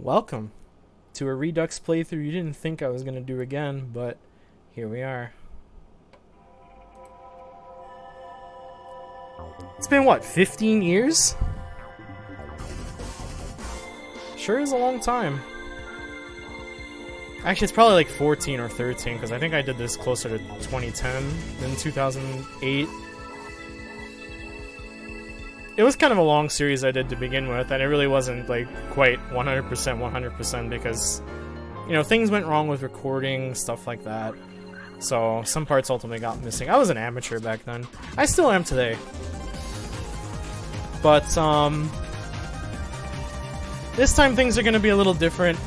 Welcome to a Redux playthrough you didn't think I was going to do again, but here we are. It's been, what, 15 years? Sure is a long time. Actually, it's probably like 14 or 13, because I think I did this closer to 2010 than 2008. It was kind of a long series I did to begin with, and it really wasn't like quite 100% because, you know, things went wrong with recording, stuff like that. So some parts ultimately got missing. I was an amateur back then. I still am today. But this time things are going to be a little different.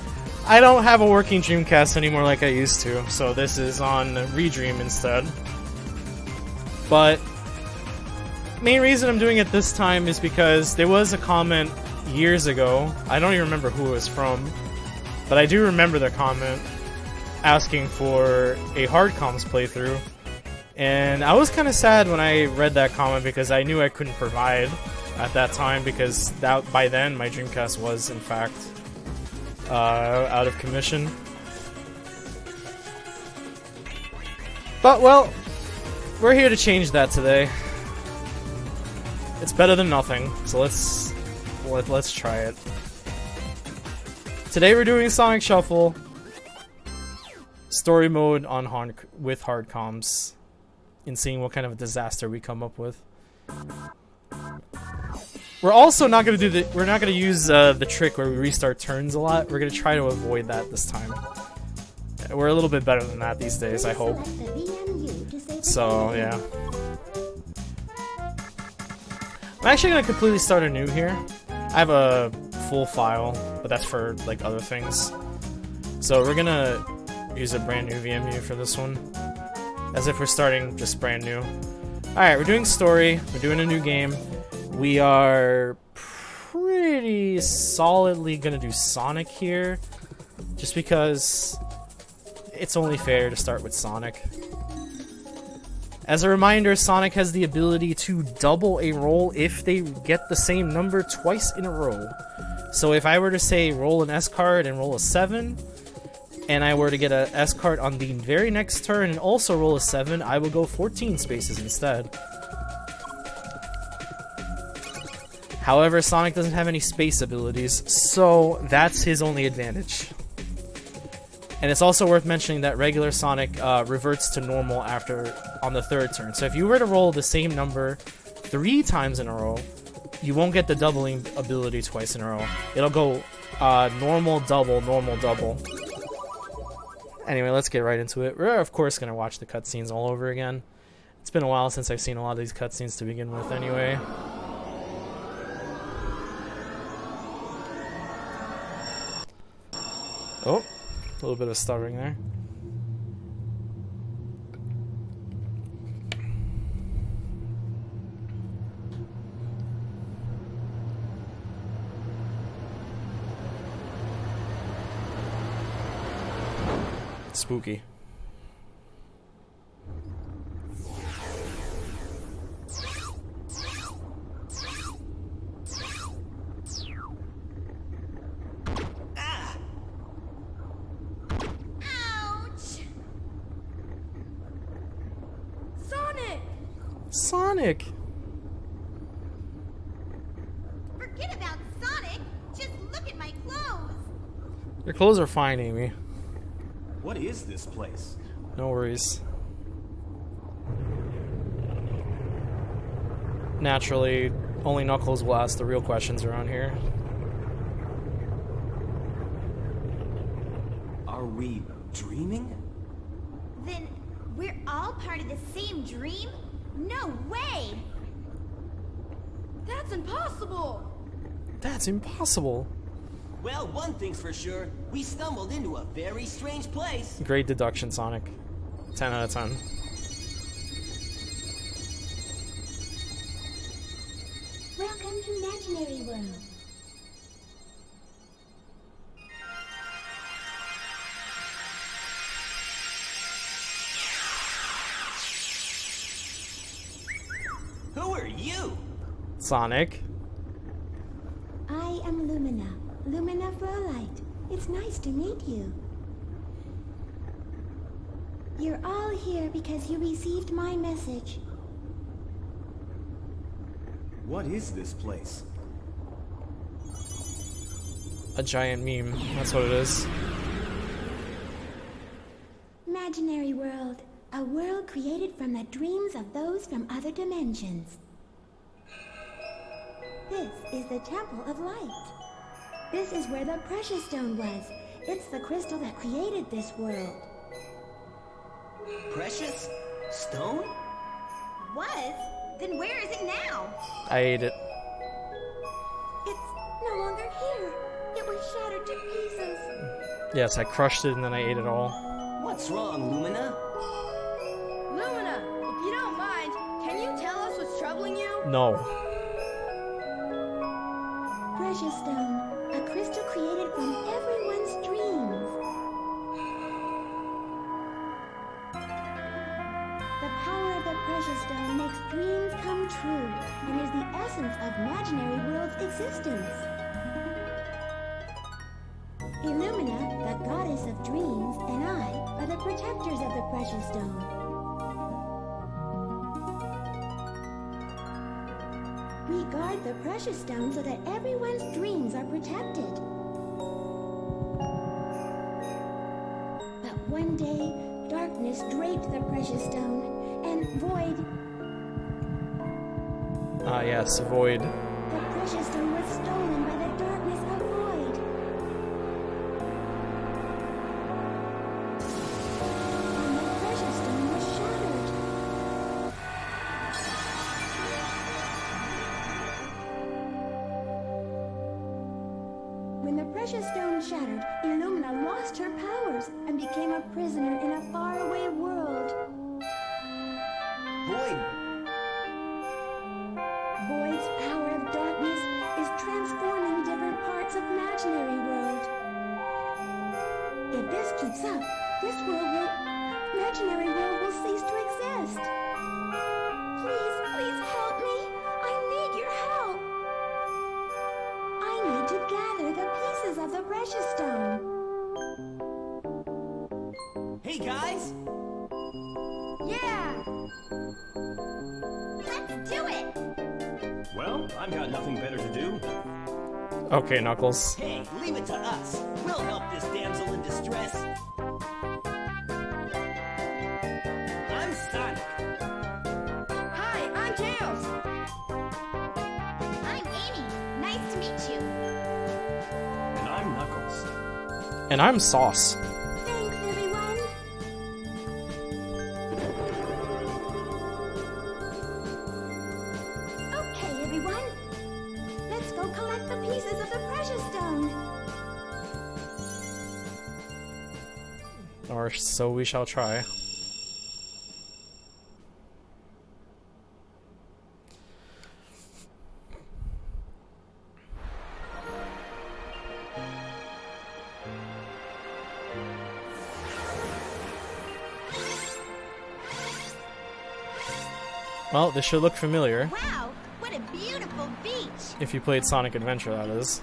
I don't have a working Dreamcast anymore like I used to, so this is on Redream instead. But main reason I'm doing it this time is because there was a comment years ago, I don't even remember who it was from, but I do remember the comment asking for a hard comms playthrough, and I was kind of sad when I read that comment because I knew I couldn't provide at that time, because by then my Dreamcast was in fact out of commission. But well, we're here to change that today. It's better than nothing, so let's try it. Today we're doing Sonic Shuffle, story mode on with hard comms, and seeing what kind of a disaster we come up with. We're also not gonna do we're not gonna use the trick where we restart turns a lot. We're gonna try to avoid that this time. We're a little bit better than that these days, I hope. So yeah. I'm actually going to completely start anew here. I have a full file, but that's for like other things. So we're going to use a brand new VMU for this one, as if we're starting just brand new. Alright, we're doing story, we're doing a new game. We are pretty solidly going to do Sonic here, just because it's only fair to start with Sonic. As a reminder, Sonic has the ability to double a roll if they get the same number twice in a row. So if I were to say roll an S card and roll a 7, and I were to get a S card on the very next turn and also roll a 7, I will go 14 spaces instead. However, Sonic doesn't have any space abilities, so that's his only advantage. And it's also worth mentioning that regular Sonic reverts to normal on the third turn. So if you were to roll the same number 3 times in a row, you won't get the doubling ability twice in a row. It'll go normal, double, normal, double. Anyway, let's get right into it. We're of course going to watch the cutscenes all over again. It's been a while since I've seen a lot of these cutscenes to begin with anyway. Oh. A little bit of stuttering there. Spooky. Sonic! Forget about Sonic! Just look at my clothes! Your clothes are fine, Amy. What is this place? No worries. Naturally, only Knuckles will ask the real questions around here. Are we dreaming? Then we're all part of the same dream? No way! That's impossible! That's impossible. Well, one thing's for sure, we stumbled into a very strange place. Great deduction, Sonic. 10 out of 10. Welcome to Imaginary World. Who are you? Sonic. I am Lumina. Lumina for a light. It's nice to meet you. You're all here because you received my message. What is this place? A giant meme. That's what it is. Imaginary world. A world created from the dreams of those from other dimensions. This is the Temple of Light. This is where the Precious Stone was. It's the crystal that created this world. Precious? Stone? Was? Then where is it now? I ate it. It's no longer here. It was shattered to pieces. Yes, I crushed it and then I ate it all. What's wrong, Lumina? Lumina, if you don't mind, can you tell us what's troubling you? No. Precious Stone, a crystal created from everyone's dreams. The power of the Precious Stone makes dreams come true and is the essence of Imaginary World's existence. Illumina, the goddess of dreams, and I are the protectors of the Precious Stone. We guard the Precious Stone so that everyone's dreams are protected. But one day, darkness draped the Precious Stone, and Void, Ah, yes, Void. the Precious Stone was stolen by the darkness of Void. And the Precious Stone was shattered. When the Precious Stone shattered, Illumina lost her powers and became a prisoner in a faraway world. Void! Void's power of darkness is transforming different parts of Imaginary World. If this keeps up, Imaginary World will cease to exist. Please help me. I need your help. I need to gather the pieces of the Precious Stone. Hey, guys! Yeah! Let's do it. Well, I've got nothing better to do. Okay, Knuckles. Hey, leave it to us. We'll help this damsel in distress. I'm Sonic. Hi, I'm Tails. I'm Amy. Nice to meet you. And I'm Knuckles. And I'm Sauce. Thanks, everyone. Okay, everyone. Let's go collect the pieces of the Precious Stone. Or so we shall try. Well, this should look familiar. Wow, what a beautiful beach. If you played Sonic Adventure, that is.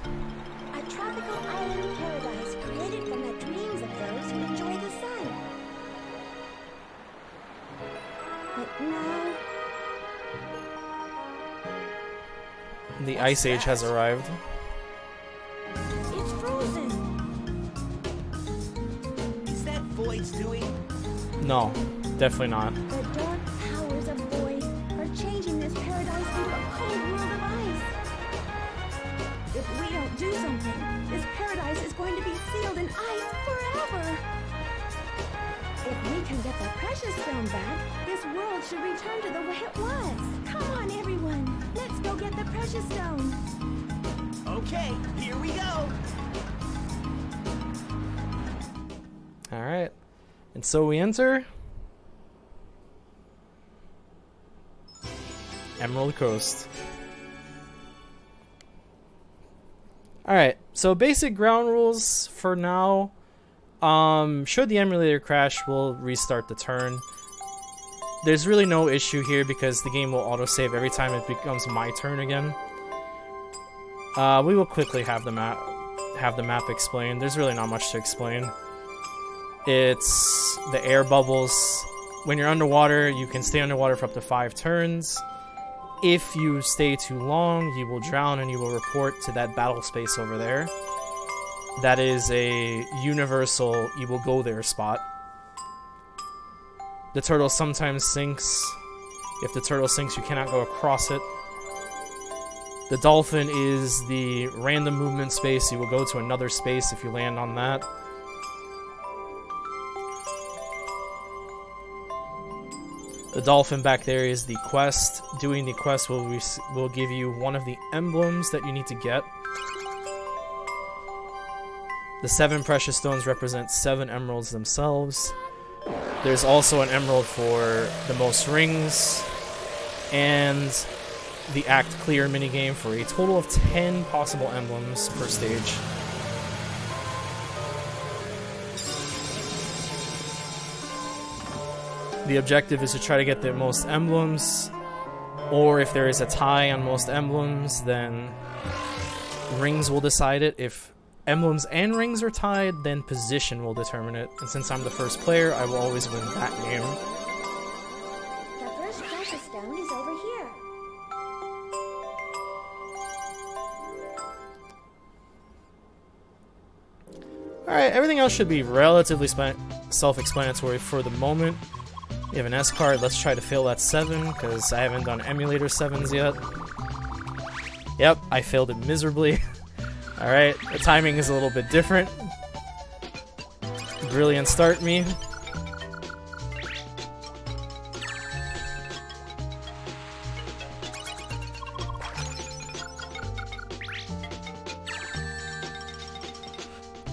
A tropical island paradise created from the dreams of those who enjoy the sun. But now, The Ice Age has arrived. it's frozen. Is that Void's doing? No, definitely not. The dark powers of Void are changing this paradise into a cold world of ice. If we don't do something, this paradise is going to be sealed in ice forever. If we can get the Precious Stone back, this world should return to the way it was. Come on, everyone. Let's go get the Precious Stone. Okay, here we go. Alright. And so we enter Emerald Coast. Alright, so basic ground rules for now. Should the emulator crash, we'll restart the turn. There's really no issue here because the game will autosave every time it becomes my turn again. We will quickly have the map have the map explained. There's really not much to explain. It's the air bubbles. When you're underwater, you can stay underwater for up to 5 turns. If you stay too long, you will drown and you will report to that battle space over there. That is a universal you will go there spot. The turtle sometimes sinks. If the turtle sinks, you cannot go across it. The dolphin is the random movement space. You will go to another space if you land on that. The dolphin back there is the quest. Doing the quest will give you one of the emblems that you need to get. The 7 precious stones represent 7 emeralds themselves. There's also an emerald for the most rings, and the Act Clear minigame for a total of 10 possible emblems per stage. The objective is to try to get the most emblems, or if there is a tie on most emblems, then rings will decide it. If emblems and rings are tied, then position will determine it. And since I'm the first player, I will always win that game. The first precious stone is over here. Alright, everything else should be relatively self-explanatory for the moment. You have an S card, let's try to fail that 7, because I haven't done emulator 7s yet. Yep, I failed it miserably. Alright, the timing is a little bit different. Brilliant start, me.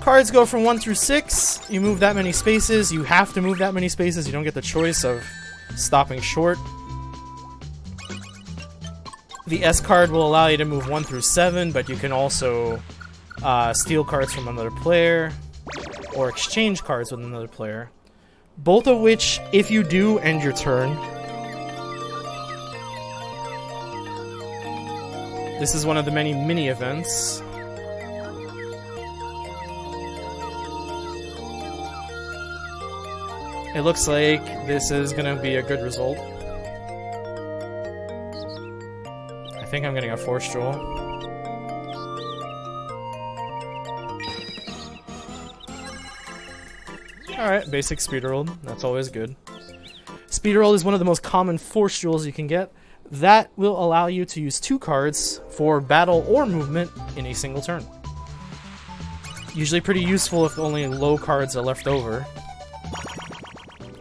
Cards go from 1 through 6. You move that many spaces. You have to move that many spaces. You don't get the choice of stopping short. The S card will allow you to move 1 through 7, but you can also steal cards from another player or exchange cards with another player. Both of which, if you do, end your turn. This is one of the many mini events. It looks like this is gonna be a good result. I think I'm getting a Force Jewel. Alright, basic speed roll. That's always good. Speed roll is one of the most common Force Jewels you can get. That will allow you to use 2 cards for battle or movement in a single turn. Usually pretty useful if only low cards are left over.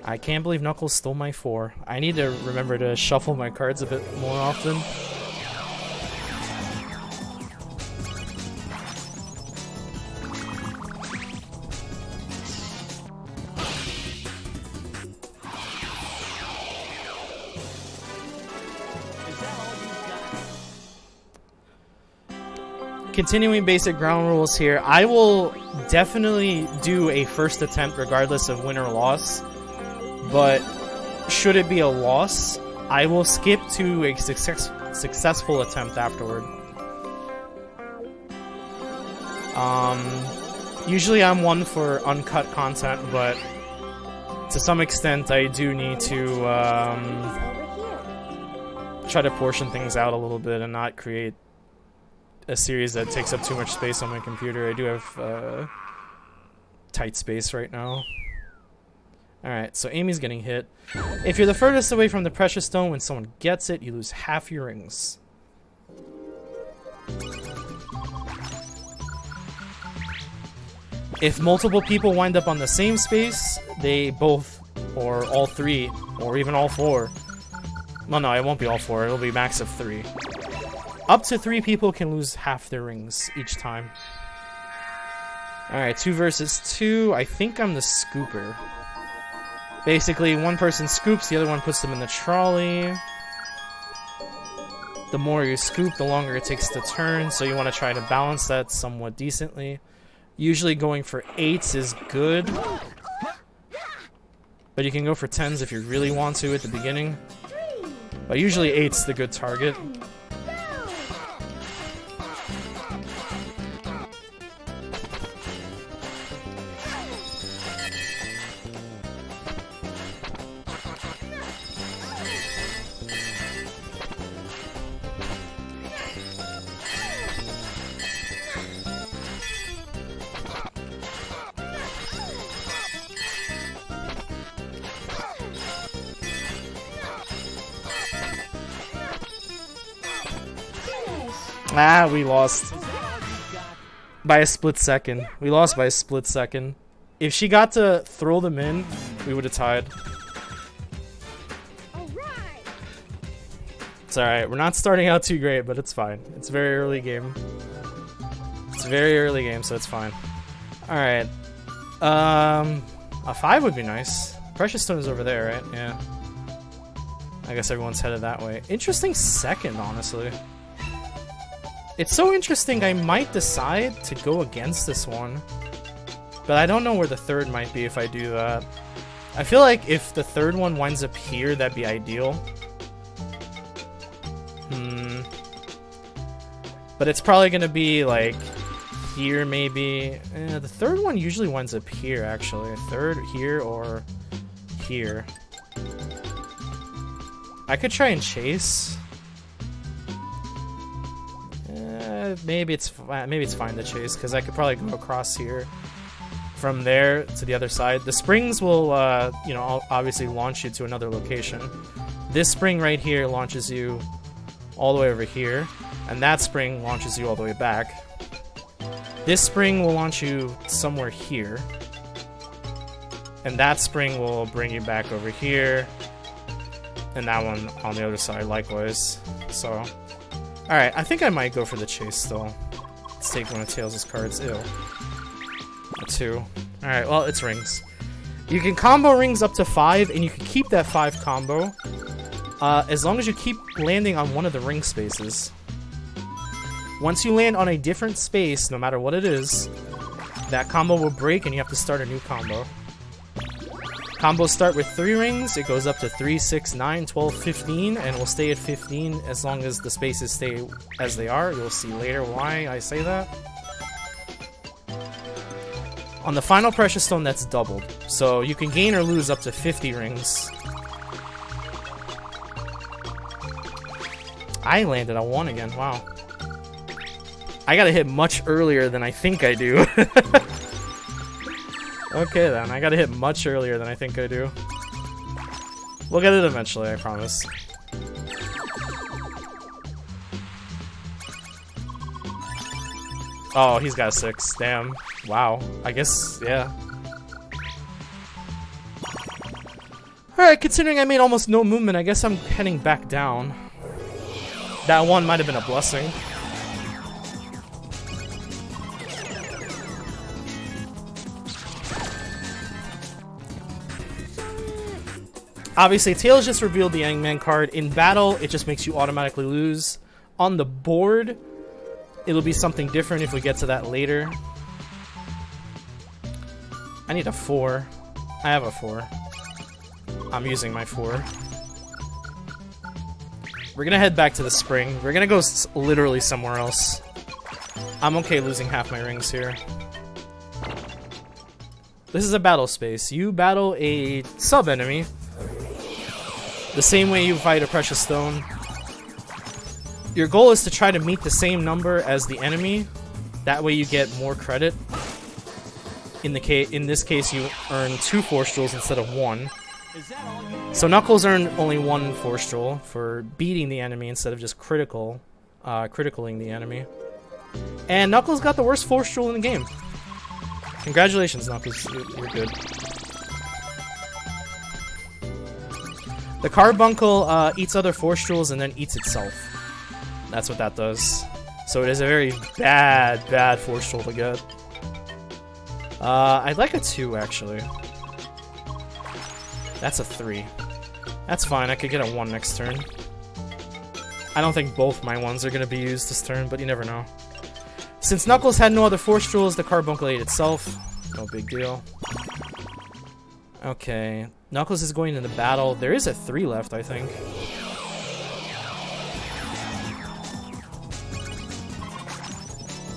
I can't believe Knuckles stole my 4. I need to remember to shuffle my cards a bit more often. Continuing basic ground rules here, I will definitely do a first attempt regardless of win or loss. But should it be a loss, I will skip to a successful attempt afterward. Usually I'm one for uncut content, but to some extent I do need to try to portion things out a little bit and not create a series that takes up too much space on my computer. I do have tight space right now. Alright, so Amy's getting hit. If you're the furthest away from the precious stone when someone gets it, you lose half your rings. If multiple people wind up on the same space, they both, or all 3, or even all 4. Well, no, it won't be all 4. It'll be max of 3. Up to 3 people can lose half their rings each time. Alright, 2 versus 2. I think I'm the scooper. Basically, one person scoops, the other one puts them in the trolley. The more you scoop, the longer it takes to turn, so you want to try to balance that somewhat decently. Usually going for 8s is good, but you can go for 10s if you really want to at the beginning. But usually 8's the good target. Ah, we lost. By a split second. We lost by a split second. If she got to throw them in, we would have tied. It's alright. We're not starting out too great, but it's fine. It's very early game. It's very early game, so it's fine. Alright. A 5 would be nice. Precious Stone is over there, right? Yeah. I guess everyone's headed that way. Interesting second, honestly. It's so interesting, I might decide to go against this one. But I don't know where the third might be if I do that. I feel like if the third one winds up here, that'd be ideal. But it's probably gonna be like here maybe. The third one usually winds up here actually. Third here or here. I could try and chase. Maybe it's fine to chase because I could probably go across here from there to the other side. The springs will you know, obviously launch you to another location. This spring right here launches you all the way over here, and that spring launches you all the way back. This spring will launch you somewhere here, and that spring will bring you back over here, and that one on the other side likewise. So, alright, I think I might go for the chase still. Let's take one of Tails' cards. Ew. A 2. Alright, well, it's rings. You can combo rings up to 5, and you can keep that 5 combo as long as you keep landing on one of the ring spaces. Once you land on a different space, no matter what it is, that combo will break and you have to start a new combo. Combos start with 3 rings, it goes up to 3, 6, 9, 12, 15, and will stay at 15 as long as the spaces stay as they are. You'll see later why I say that. On the final Precious Stone, that's doubled. So you can gain or lose up to 50 rings. I landed on 1 again, wow. I gotta hit much earlier than I think I do. Okay then, I gotta hit much earlier than I think I do. We'll get it eventually, I promise. Oh, he's got a 6, damn. Wow, I guess, yeah. Alright, considering I made almost no movement, I guess I'm heading back down. That one might have been a blessing. Obviously, Tails just revealed the Eggman card. In battle, it just makes you automatically lose. On the board, it'll be something different if we get to that later. I need a 4. I have a 4. I'm using my 4. We're gonna head back to the spring. We're gonna go literally somewhere else. I'm okay losing half my rings here. This is a battle space. You battle a sub-enemy. The same way you fight a Precious Stone. Your goal is to try to meet the same number as the enemy. That way you get more credit. In this case, you earn 2 Force Jewels instead of 1. So Knuckles earned only 1 Force Jewel for beating the enemy instead of just criticaling the enemy. And Knuckles got the worst Force Jewel in the game. Congratulations, Knuckles. You're good. The Carbuncle eats other Force Jewels and then eats itself. That's what that does. So it is a very bad Force Jewel to get. I'd like a 2, actually. That's a 3. That's fine, I could get a 1 next turn. I don't think both my 1s are going to be used this turn, but you never know. Since Knuckles had no other Force Jewels, the Carbuncle ate itself. No big deal. Okay, Knuckles is going into battle. There is a 3 left, I think.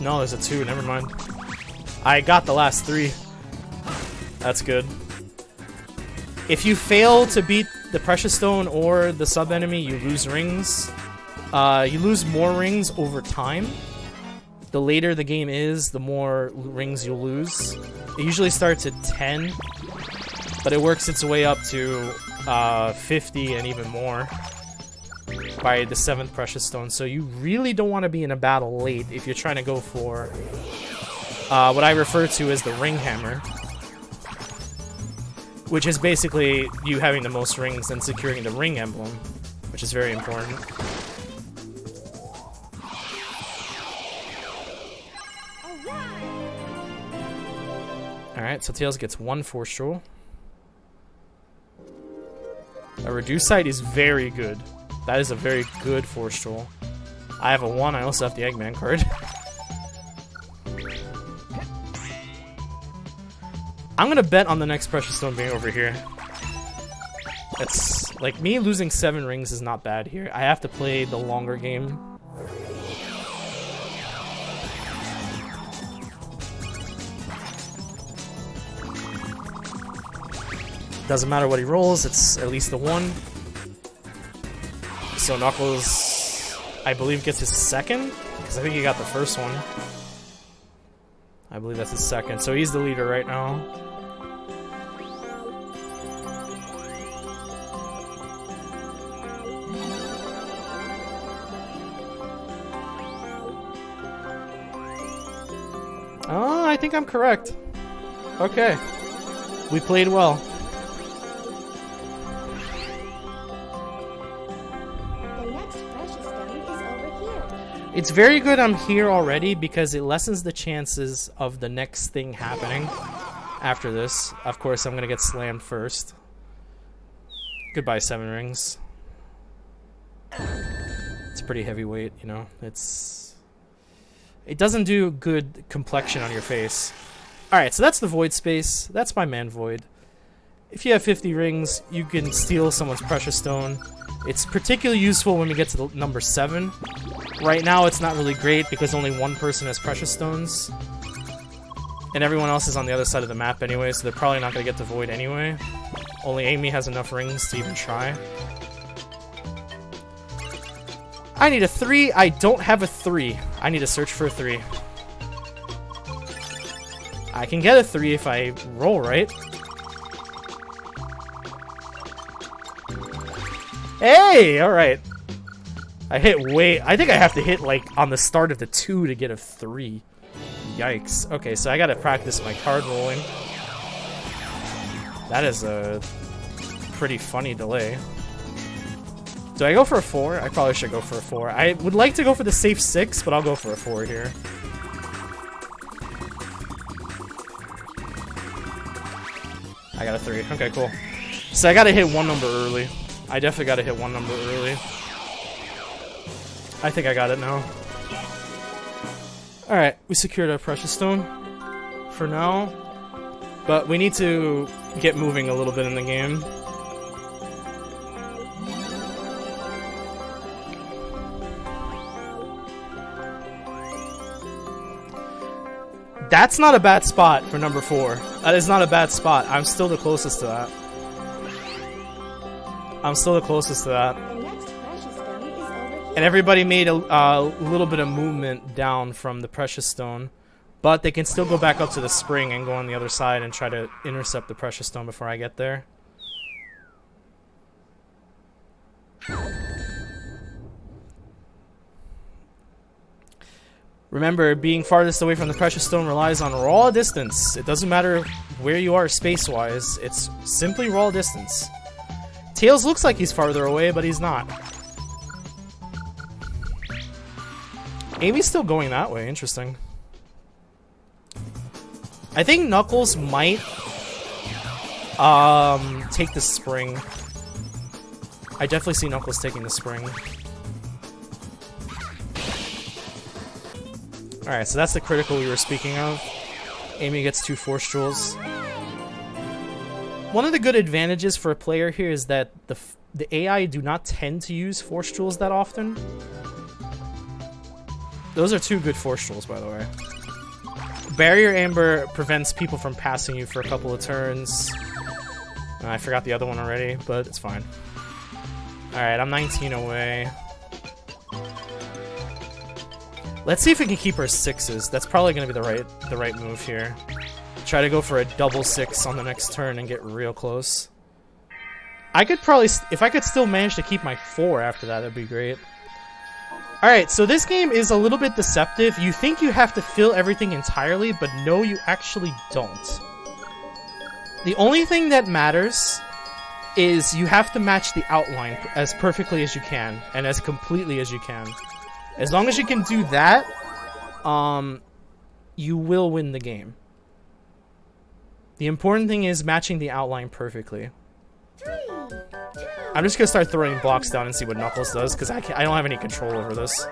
No, there's a 2, never mind. I got the last 3. That's good. If you fail to beat the Precious Stone or the sub-enemy, you lose rings. You lose more rings over time. The later the game is, the more rings you'll lose. It usually starts at 10, but it works its way up to 50 and even more. by the 7th Precious Stone, so you really don't want to be in a battle late if you're trying to go for what I refer to as the Ring Hammer, which is basically you having the most rings and securing the ring emblem, which is very important. Alright, so Tails gets 1 Force Jewel. A Reduce Sight is very good. That is a very good Force Jewel. I have a 1, I also have the Eggman card. I'm gonna bet on the next Precious Stone being over here. It's like me losing 7 rings is not bad here. I have to play the longer game. Doesn't matter what he rolls, it's at least the 1. So Knuckles, I believe, gets his 2nd, because I think he got the first one. I believe that's his 2nd, so he's the leader right now. Oh, I think I'm correct. Okay. We played well. It's very good I'm here already because it lessens the chances of the next thing happening after this. Of course, I'm going to get slammed first. Goodbye, 7 rings. It's pretty heavyweight, you know. It doesn't do good complexion on your face. Alright, so that's the Void Space. That's my Man Void. If you have 50 rings, you can steal someone's Precious Stone. It's particularly useful when we get to the number 7. Right now, it's not really great because only 1 person has Precious Stones. And everyone else is on the other side of the map anyway, so they're probably not going to get the Void anyway. Only Amy has enough rings to even try. I need a 3. I don't have a 3. I need to search for a 3. I can get a 3 if I roll right. Hey! Alright. I hit way... I think I have to hit, like, on the start of the 2 to get a 3. Yikes. Okay, so I gotta practice my card rolling. That is a pretty funny delay. Do I go for a 4? I probably should go for a 4. I would like to go for the safe 6, but I'll go for a 4 here. I got a 3. Okay, cool. So I gotta hit 1 number early. I definitely gotta hit 1 number early. I think I got it now. Alright, we secured our Precious Stone for now. But we need to get moving a little bit in the game. That's not a bad spot for number 4. That is not a bad spot. I'm still the closest to that. I'm still the closest to that. And everybody made a little bit of movement down from the Precious Stone. But they can still go back up to the spring and go on the other side and try to intercept the Precious Stone before I get there. Remember, being farthest away from the Precious Stone relies on raw distance. It doesn't matter where you are space-wise, it's simply raw distance. Tails looks like he's farther away, but he's not. Amy's still going that way, interesting. I think Knuckles might take the spring. I definitely see Knuckles taking the spring. Alright, so that's the critical we were speaking of. Amy gets 2 Force Jewels. One of the good advantages for a player here is that the AI do not tend to use Force Jewels that often. Those are 2 good Force Jewels, by the way. Barrier Amber prevents people from passing you for a couple of turns. I forgot the other one already, but it's fine. Alright, I'm 19 away. Let's see if we can keep our 6s. That's probably going to be the right move here. Try to go for a double 6 on the next turn and get real close. I could probably, if I could still manage to keep my 4 after that, that'd be great. Alright, so this game is a little bit deceptive. You think you have to fill everything entirely, but no, you actually don't. The only thing that matters is you have to match the outline as perfectly as you can, and as completely as you can. As long as you can do that, you will win the game. The important thing is matching the outline perfectly. 3, 2, I'm just gonna start throwing blocks down and see what Knuckles does, because I don't have any control over this.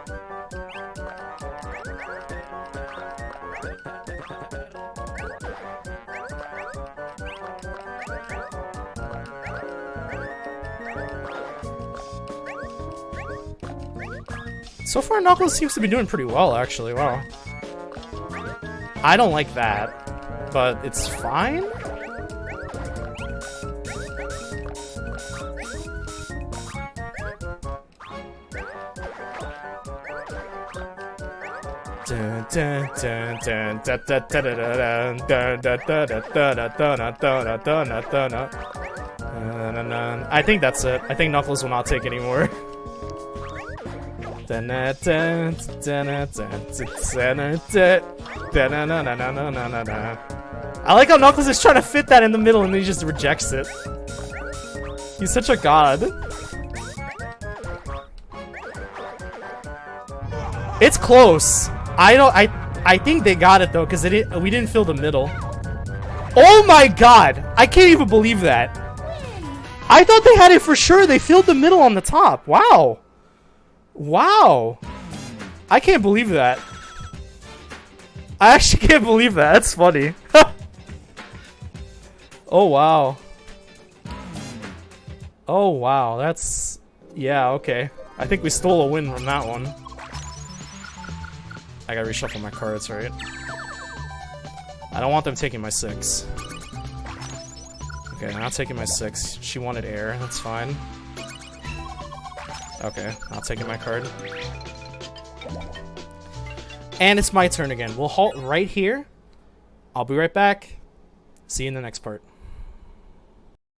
So far, Knuckles seems to be doing pretty well, actually. Wow. I don't like that, but it's fine. I think that's it. I think Knuckles will not take any more. I like how Knuckles is trying to fit that in the middle and then he just rejects it. He's such a god. It's close. I think they got it though, because we didn't fill the middle. Oh my god! I can't even believe that. I thought they had it for sure. They filled the middle on the top. Wow. Wow. I can't believe that. I actually can't believe that. That's funny. Oh wow. Oh wow. That's... yeah, okay. I think we stole a win from that one. I gotta reshuffle my cards, right? I don't want them taking my 6. Okay, not taking my 6. She wanted air, that's fine. Okay, not taking my card. And it's my turn again. We'll halt right here. I'll be right back. See you in the next part.